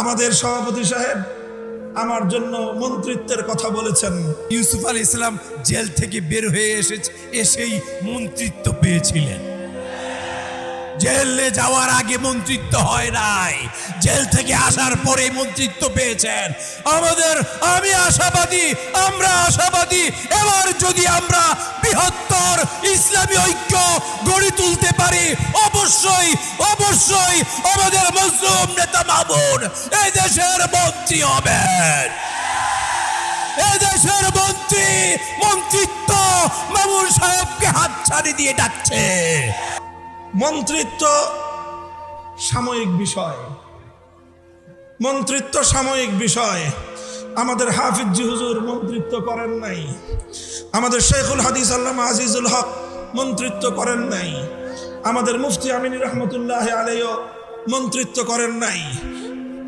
আমাদের সভাপতি সাহেব আমার জন্য মন্ত্রিত্বের কথা বলেছেন। ইউসুফ আলাইহিস সালাম জেল থেকে বের হয়ে এসেই মন্ত্রিত্ব পেয়েছিলেন। জেলে যাওয়ার আগে মন্ত্রিত্ব হয় নাই, জেল থেকে আসার পরে মন্ত্রিত্ব পেয়েছেন। আমি আশাবাদী, আমরা আশাবাদী, এবার যদি আমরা বৃহত্তর ইসলামী ঐক্য গড়ে তুলতে পারি, অবশ্যই অবশ্যই আমাদের মজলুম নেতা মামুন এই দেশের মন্ত্রী হবেন। এদেশের মন্ত্রিত্ব মামুন সাহেবকে হাতছানি দিয়ে ডাকছে। মন্ত্রিত্ব সাময়িক বিষয়, মন্ত্রিত্ব সাময়িক বিষয়। আমাদের হাফিজ জি হুজুর মন্ত্রিত্ব করেন নাই, আমাদের শেখুল হাদিস আল্লামা আজিজুল হক মন্ত্রিত্ব করেন নাই, আমাদের মুফতি আমিনী রহমতুল্লাহ আলাইহি মন্ত্রিত্ব করেন নাই।